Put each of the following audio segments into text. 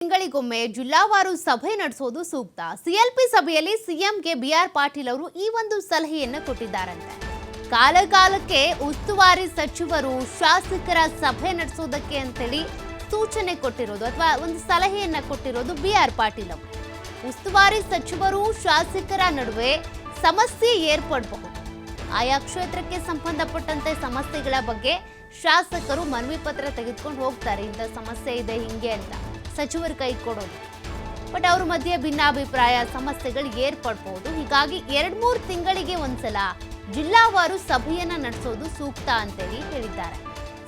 ತಿಂಗಳಿಗೊಮ್ಮೆ ಜಿಲ್ಲಾವಾರು ಸಭೆ ನಡೆಸೋದು ಸೂಕ್ತ. ಸಿಎಲ್ಪಿ ಸಭೆಯಲ್ಲಿ ಸಿಎಂಗೆ ಬಿಆರ್ ಪಾಟೀಲ್ ಅವರು ಈ ಒಂದು ಸಲಹೆಯನ್ನು ಕೊಟ್ಟಿದ್ದಾರಂತೆ. ಕಾಲಕಾಲಕ್ಕೆ ಉಸ್ತುವಾರಿ ಸಚಿವರು ಶಾಸಕರ ಸಭೆ ನಡೆಸೋದಕ್ಕೆ ಅಂತೇಳಿ ಸೂಚನೆ ಕೊಟ್ಟಿರೋದು ಅಥವಾ ಒಂದು ಸಲಹೆಯನ್ನ ಕೊಟ್ಟಿರೋದು ಬಿಆರ್ ಪಾಟೀಲ್ ಅವರು. ಉಸ್ತುವಾರಿ ಸಚಿವರು ಶಾಸಕರ ನಡುವೆ ಸಮಸ್ಯೆ ಏರ್ಪಡಬಹುದು. ಆಯಾ ಕ್ಷೇತ್ರಕ್ಕೆ ಸಂಬಂಧಪಟ್ಟಂತೆ ಸಮಸ್ಯೆಗಳ ಬಗ್ಗೆ ಶಾಸಕರು ಮನವಿ ಪತ್ರ ತೆಗೆದುಕೊಂಡು ಹೋಗ್ತಾರೆ. ಇಂಥ ಸಮಸ್ಯೆ ಇದೆ ಹಿಂಗೆ ಅಂತ ಸಚಿವರು ಕೈ ಕೊಡೋದು. ಬಟ್ ಅವ್ರ ಮಧ್ಯೆ ಭಿನ್ನಾಭಿಪ್ರಾಯ ಸಮಸ್ಯೆಗಳು ಏರ್ಪಡಬಹುದು. ಹೀಗಾಗಿ 2-3 ತಿಂಗಳಿಗೆ ಒಂದ್ಸಲ ಜಿಲ್ಲಾವಾರು ಸಭೆಯನ್ನ ನಡೆಸೋದು ಸೂಕ್ತ ಅಂತೇಳಿ ಹೇಳಿದ್ದಾರೆ.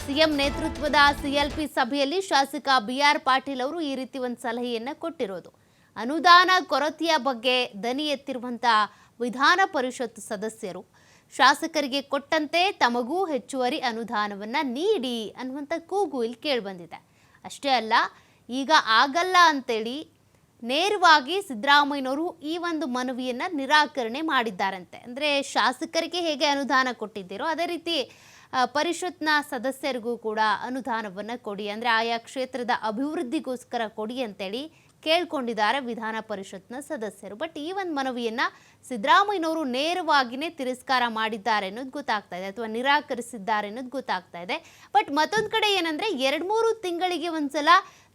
ಸಿಎಂ ನೇತೃತ್ವದ ಸಿಎಲ್ಪಿ ಸಭೆಯಲ್ಲಿ ಶಾಸಕ ಬಿಆರ್ ಪಾಟೀಲ್ ಅವರು ಈ ರೀತಿ ಒಂದು ಸಲಹೆಯನ್ನ ಕೊಟ್ಟಿರೋದು. ಅನುದಾನ ಕೊರತೆಯ ಬಗ್ಗೆ ದನಿ ಎತ್ತಿರುವಂತಹ ವಿಧಾನ ಪರಿಷತ್ ಸದಸ್ಯರು ಶಾಸಕರಿಗೆ ಕೊಟ್ಟಂತೆ ತಮಗೂ ಹೆಚ್ಚುವರಿ ಅನುದಾನವನ್ನ ನೀಡಿ ಅನ್ನುವಂಥ ಕೂಗು ಇಲ್ಲಿ ಕೇಳಿಬಂದಿದೆ. ಅಷ್ಟೇ ಅಲ್ಲ, ಈಗ ಆಗಲ್ಲ ಅಂತೇಳಿ ನೇರವಾಗಿ ಸಿದ್ದರಾಮಯ್ಯನವರು ಈ ಒಂದು ಮನವಿಯನ್ನು ನಿರಾಕರಣೆ ಮಾಡಿದ್ದಾರಂತೆ. ಅಂದರೆ ಶಾಸಕರಿಗೆ ಹೇಗೆ ಅನುದಾನ ಕೊಟ್ಟಿದ್ದೀರೋ ಅದೇ ರೀತಿ ಪರಿಷತ್ನ ಸದಸ್ಯರಿಗೂ ಕೂಡ ಅನುದಾನವನ್ನು ಕೊಡಿ, ಅಂದರೆ ಆಯಾ ಕ್ಷೇತ್ರದ ಅಭಿವೃದ್ಧಿಗೋಸ್ಕರ ಕೊಡಿ ಅಂತೇಳಿ ಕೇಳ್ಕೊಂಡಿದ್ದಾರೆ ವಿಧಾನ ಪರಿಷತ್ನ ಸದಸ್ಯರು. ಬಟ್ ಈ ಒಂದು ಮನವಿಯನ್ನು ಸಿದ್ದರಾಮಯ್ಯನವರು ನೇರವಾಗಿಯೇ ತಿರಸ್ಕಾರ ಮಾಡಿದ್ದಾರೆ ಅನ್ನೋದು ಗೊತ್ತಾಗ್ತಾ ಇದೆ, ಅಥವಾ ನಿರಾಕರಿಸಿದ್ದಾರೆ ಅನ್ನೋದು ಗೊತ್ತಾಗ್ತಾ ಇದೆ. ಬಟ್ ಮತ್ತೊಂದು ಕಡೆ ಏನಂದರೆ 2-3 ತಿಂಗಳಿಗೆ ಒಂದ್ಸಲ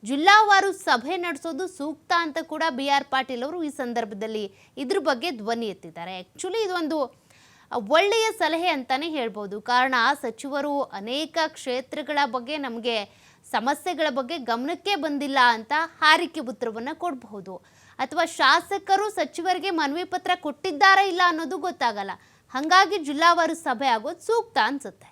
ಜಿಲ್ಲಾವಾರು ಸಭೆ ನಡೆಸೋದು ಸೂಕ್ತ ಅಂತ ಕೂಡ ಬಿಆರ್ ಪಾಟೀಲ್ ಅವರು ಈ ಸಂದರ್ಭದಲ್ಲಿ ಇದ್ರ ಬಗ್ಗೆ ಧ್ವನಿ ಎತ್ತಿದ್ದಾರೆ. ಆ್ಯಕ್ಚುಲಿ ಇದೊಂದು ಒಳ್ಳೆಯ ಸಲಹೆ ಅಂತಾನೆ ಹೇಳ್ಬೋದು. ಕಾರಣ ಸಚಿವರು ಅನೇಕ ಕ್ಷೇತ್ರಗಳ ಬಗ್ಗೆ ನಮಗೆ ಸಮಸ್ಯೆಗಳ ಬಗ್ಗೆ ಗಮನಕ್ಕೆ ಬಂದಿಲ್ಲ ಅಂತ ಹಾರಿಕೆ ಉತ್ತರವನ್ನು ಕೊಡಬಹುದು, ಅಥವಾ ಶಾಸಕರು ಸಚಿವರಿಗೆ ಮನವಿ ಪತ್ರ ಕೊಟ್ಟಿದ್ದಾರಾ ಇಲ್ಲ ಅನ್ನೋದು ಗೊತ್ತಾಗಲ್ಲ. ಹಾಗಾಗಿ ಜಿಲ್ಲಾವಾರು ಸಭೆ ಆಗೋದು ಸೂಕ್ತ ಅನ್ಸುತ್ತೆ.